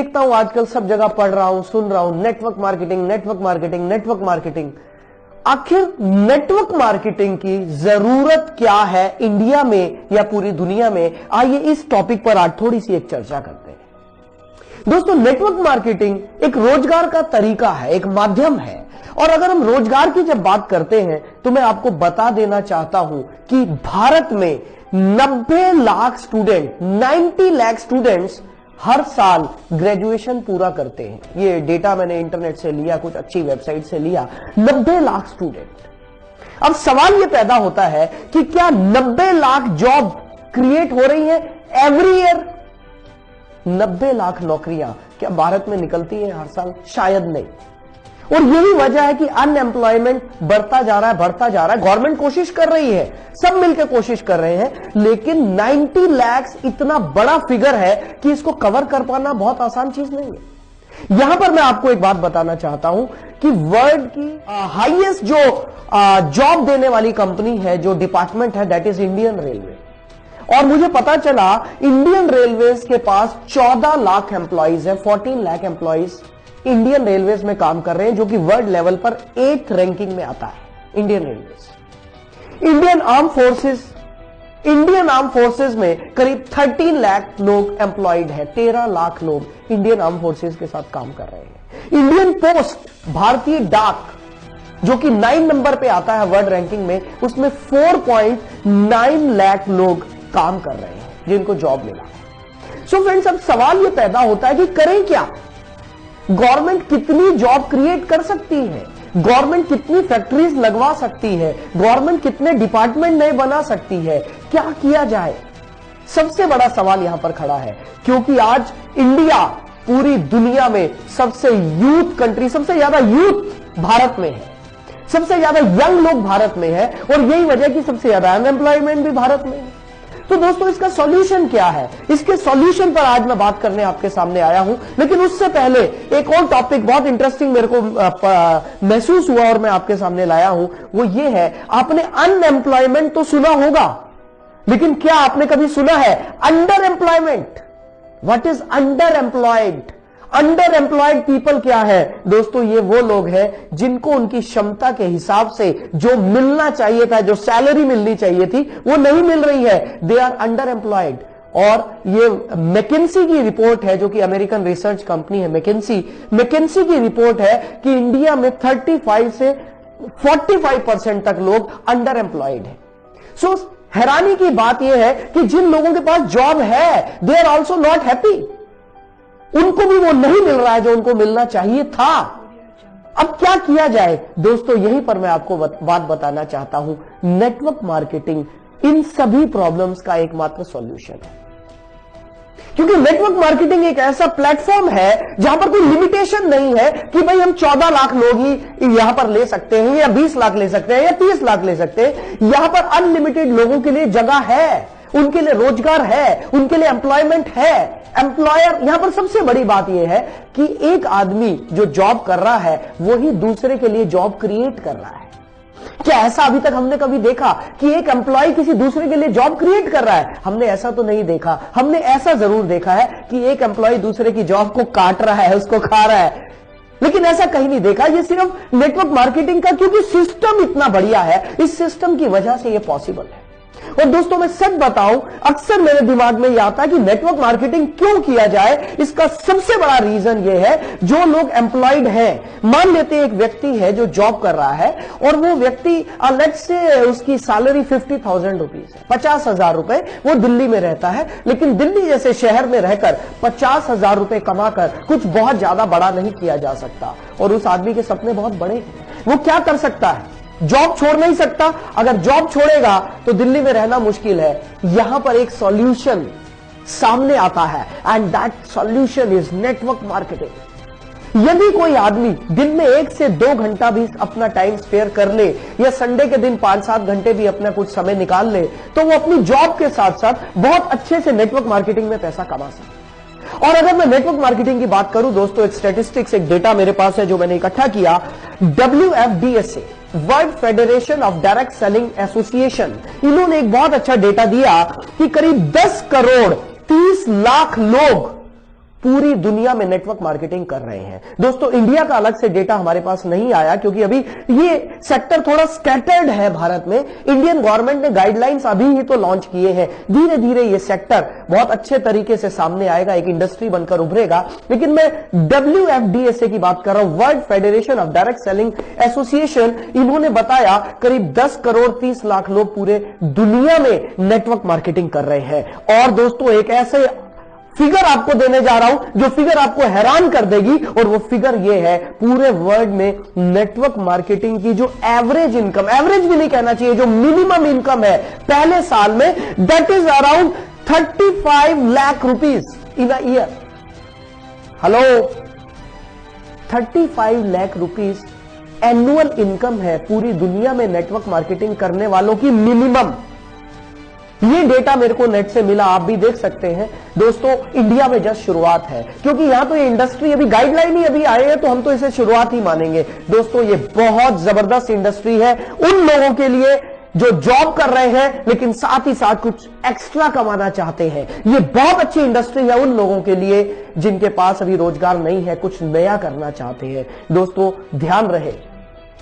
देखता हूं आजकल सब जगह पढ़ रहा हूं, सुन रहा हूं, network marketing, network marketing, network marketing. आखिर नेटवर्क मार्केटिंग की जरूरत क्या है इंडिया में या पूरी दुनिया में? आइए इस टॉपिक पर आज थोड़ी सी एक चर्चा करते हैं। दोस्तों, नेटवर्क मार्केटिंग एक रोजगार का तरीका है, एक माध्यम है। और अगर हम रोजगार की जब बात करते हैं तो मैं आपको बता देना चाहता हूं कि भारत में 90 लाख स्टूडेंट, 90 लाख स्टूडेंट्स हर साल ग्रेजुएशन पूरा करते हैं। ये डेटा मैंने इंटरनेट से लिया, कुछ अच्छी वेबसाइट से लिया। 90 लाख स्टूडेंट। अब सवाल ये पैदा होता है कि क्या 90 लाख जॉब क्रिएट हो रही है एवरी ईयर? 90 लाख नौकरियां क्या भारत में निकलती हैं हर साल? शायद नहीं। और यही वजह है कि अनएम्प्लॉयमेंट बढ़ता जा रहा है, बढ़ता जा रहा है। गवर्नमेंट कोशिश कर रही है, सब मिलकर कोशिश कर रहे हैं, लेकिन 90 लाख इतना बड़ा फिगर है कि इसको कवर कर पाना बहुत आसान चीज नहीं है। यहां पर मैं आपको एक बात बताना चाहता हूं कि वर्ल्ड की हाईएस्ट जो जॉब देने वाली कंपनी है, जो डिपार्टमेंट है, दैट इज इंडियन रेलवे। और मुझे पता चला इंडियन रेलवेज के पास 14 लाख एम्प्लॉइज है, 14 लाख एम्प्लॉइज इंडियन रेलवेज में काम कर रहे हैं, जो कि वर्ल्ड लेवल पर 8th रैंकिंग में आता है। Indian railways, Indian arm forces में करीब 13 लाख लोग एम्प्लॉयड है। 13 लाख लोग इंडियन आर्म फोर्सेस के साथ काम कर रहे हैं। इंडियन पोस्ट, भारतीय डाक, जो कि 9 नंबर पे आता है वर्ल्ड रैंकिंग में, उसमें 4.9 लाख लोग काम कर रहे हैं जिनको जॉब मिला है। सो फ्रेंड्स, अब सवाल यह पैदा होता है कि करें क्या? गवर्नमेंट कितनी जॉब क्रिएट कर सकती है? गवर्नमेंट कितनी फैक्ट्रीज लगवा सकती है? गवर्नमेंट कितने डिपार्टमेंट नए बना सकती है? क्या किया जाए? सबसे बड़ा सवाल यहां पर खड़ा है, क्योंकि आज इंडिया पूरी दुनिया में सबसे यूथ कंट्री, सबसे ज्यादा यूथ भारत में है, सबसे ज्यादा यंग लोग भारत में है, और यही वजह कि सबसे ज्यादा अनएम्प्लॉयमेंट भी भारत में है। तो दोस्तों, इसका सॉल्यूशन क्या है? इसके सॉल्यूशन पर आज मैं बात करने आपके सामने आया हूं। लेकिन उससे पहले एक और टॉपिक बहुत इंटरेस्टिंग मेरे को महसूस हुआ और मैं आपके सामने लाया हूं। वो ये है, आपने अनएम्प्लॉयमेंट तो सुना होगा, लेकिन क्या आपने कभी सुना है under employment? What is under employed? Under employed people क्या है? दोस्तों, ये वो लोग हैं जिनको उनकी क्षमता के हिसाब से जो मिलना चाहिए था, जो सैलरी मिलनी चाहिए थी, वो नहीं मिल रही है। They are underemployed. और ये मैकेंसी की रिपोर्ट है, जो कि अमेरिकन रिसर्च कंपनी है मैकेंसी की रिपोर्ट है कि इंडिया में 35 से 45% तक लोग अंडर एम्प्लॉयड है। सो हैरानी की बात यह है कि जिन लोगों के पास जॉब है, they are also not happy. उनको भी वो नहीं मिल रहा है जो उनको मिलना चाहिए था। अब क्या किया जाए? दोस्तों, यहीं पर मैं आपको बात बताना चाहता हूं। नेटवर्क मार्केटिंग इन सभी प्रॉब्लम्स का एकमात्र सॉल्यूशन है, क्योंकि नेटवर्क मार्केटिंग एक ऐसा प्लेटफॉर्म है जहां पर कोई लिमिटेशन नहीं है कि भाई हम 14 लाख लोग ही यहां पर ले सकते हैं, या 20 लाख ले सकते हैं, या 30 लाख ले सकते हैं। यहां पर अनलिमिटेड लोगों के लिए जगह है, उनके लिए रोजगार है, उनके लिए एम्प्लॉयमेंट है। एम्प्लॉयर, यहां पर सबसे बड़ी बात यह है कि एक आदमी जो जॉब कर रहा है वो ही दूसरे के लिए जॉब क्रिएट कर रहा है। क्या ऐसा अभी तक हमने कभी देखा कि एक एम्प्लॉय किसी दूसरे के लिए जॉब क्रिएट कर रहा है? हमने ऐसा तो नहीं देखा। हमने ऐसा जरूर देखा है कि एक एम्प्लॉय दूसरे की जॉब को काट रहा है, उसको खा रहा है, लेकिन ऐसा कहीं नहीं देखा। ये सिर्फ नेटवर्क मार्केटिंग का, क्योंकि सिस्टम इतना बढ़िया है, इस सिस्टम की वजह से ये पॉसिबल है। और दोस्तों, मैं सच बताऊं, अक्सर मेरे दिमाग में यह आता है कि नेटवर्क मार्केटिंग क्यों किया जाए। इसका सबसे बड़ा रीजन यह है, जो लोग एम्प्लॉयड हैं, मान लेते हैं एक व्यक्ति है जो जॉब कर रहा है, और वो व्यक्ति लेट्स से उसकी सैलरी 50,000 रुपीज है, 50,000 रुपए, वो दिल्ली में रहता है। लेकिन दिल्ली जैसे शहर में रहकर 50,000 रुपए कमाकर कुछ बहुत ज्यादा बड़ा नहीं किया जा सकता, और उस आदमी के सपने बहुत बड़े हैं। वो क्या कर सकता है? जॉब छोड़ नहीं सकता। अगर जॉब छोड़ेगा तो दिल्ली में रहना मुश्किल है। यहां पर एक सॉल्यूशन सामने आता है, and that solution is network marketing. यदि कोई आदमी दिन में 1 से 2 घंटा भी अपना टाइम स्पेयर कर ले, या संडे के दिन 5-7 घंटे भी अपना कुछ समय निकाल ले, तो वो अपनी जॉब के साथ साथ बहुत अच्छे से नेटवर्क मार्केटिंग में पैसा कमा सकता है। और अगर मैं नेटवर्क मार्केटिंग की बात करूं दोस्तों, एक स्टैटिस्टिक्स, एक डेटा मेरे पास है जो मैंने इकट्ठा किया। WFDSA, world federation of direct selling association, इन्होंने एक बहुत अच्छा डेटा दिया कि करीब 10 करोड़ 30 लाख लोग पूरी दुनिया में नेटवर्क मार्केटिंग कर रहे हैं। दोस्तों इंडिया का अलग से डेटा हमारे पास नहीं आया क्योंकि अभी ये सेक्टर थोड़ा स्कैटर्ड है भारत में। इंडियन गवर्नमेंट ने गाइडलाइंस अभी ही तो लॉन्च किए हैं, धीरे धीरे ये सेक्टर बहुत अच्छे तरीके से सामने आएगा, एक इंडस्ट्री बनकर उभरेगा। लेकिन मैं WFDSA की बात कर रहा हूं, world federation of direct selling association, इन्होंने बताया करीब 10 करोड़ 30 लाख लोग पूरे दुनिया में नेटवर्क मार्केटिंग कर रहे हैं। और दोस्तों एक ऐसे फिगर आपको देने जा रहा हूं जो फिगर आपको हैरान कर देगी, और वो फिगर ये है पूरे वर्ल्ड में नेटवर्क मार्केटिंग की जो एवरेज इनकम, एवरेज भी नहीं कहना चाहिए, जो मिनिमम इनकम है पहले साल में, that is around 35 lakh rupees in a year. Hello, 35 lakh rupees annual income है पूरी दुनिया में नेटवर्क मार्केटिंग करने वालों की मिनिमम। ये डेटा मेरे को नेट से मिला, आप भी देख सकते हैं। दोस्तों इंडिया में जस्ट शुरुआत है क्योंकि यहां तो ये इंडस्ट्री अभी गाइडलाइन ही अभी आए हैं, तो हम तो इसे शुरुआत ही मानेंगे। दोस्तों ये बहुत जबरदस्त इंडस्ट्री है उन लोगों के लिए जो जॉब कर रहे हैं लेकिन साथ ही साथ कुछ एक्स्ट्रा कमाना चाहते हैं। ये बहुत अच्छी इंडस्ट्री है उन लोगों के लिए जिनके पास अभी रोजगार नहीं है, कुछ नया करना चाहते हैं। दोस्तों ध्यान रहे,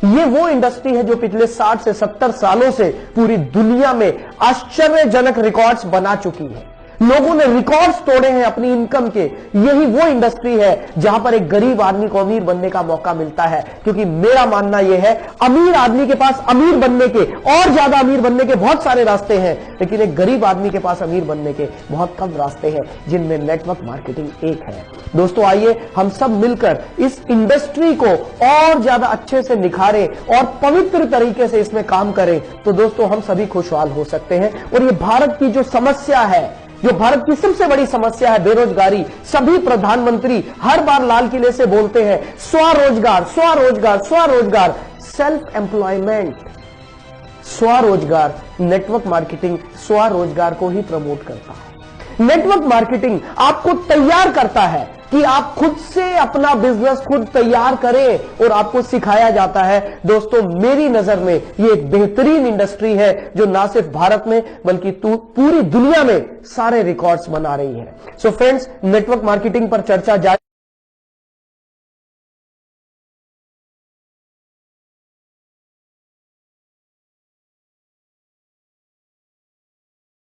ये वो इंडस्ट्री है जो पिछले 60 से 70 सालों से पूरी दुनिया में आश्चर्यजनक रिकॉर्ड्स बना चुकी है। लोगों ने रिकॉर्ड्स तोड़े हैं अपनी इनकम के। यही वो इंडस्ट्री है जहां पर एक गरीब आदमी को अमीर बनने का मौका मिलता है, क्योंकि मेरा मानना यह है अमीर आदमी के पास अमीर बनने के और ज्यादा अमीर बनने के बहुत सारे रास्ते हैं, लेकिन एक गरीब आदमी के पास अमीर बनने के बहुत कम रास्ते हैं, जिनमें नेटवर्क मार्केटिंग एक है। दोस्तों आइए हम सब मिलकर इस इंडस्ट्री को और ज्यादा अच्छे से निखारें और पवित्र तरीके से इसमें काम करें, तो दोस्तों हम सभी खुशहाल हो सकते हैं। और ये भारत की जो समस्या है, जो भारत की सबसे बड़ी समस्या है, बेरोजगारी, सभी प्रधानमंत्री हर बार लाल किले से बोलते हैं स्वरोजगार स्वरोजगार स्वरोजगार, सेल्फ एम्प्लॉयमेंट, स्वरोजगार। नेटवर्क मार्केटिंग स्वरोजगार को ही प्रमोट करता है। नेटवर्क मार्केटिंग आपको तैयार करता है कि आप खुद से अपना बिजनेस खुद तैयार करें, और आपको सिखाया जाता है। दोस्तों मेरी नजर में ये एक बेहतरीन इंडस्ट्री है जो ना सिर्फ भारत में बल्कि पूरी दुनिया में सारे रिकॉर्ड्स बना रही है। सो फ्रेंड्स, नेटवर्क मार्केटिंग पर चर्चा जारी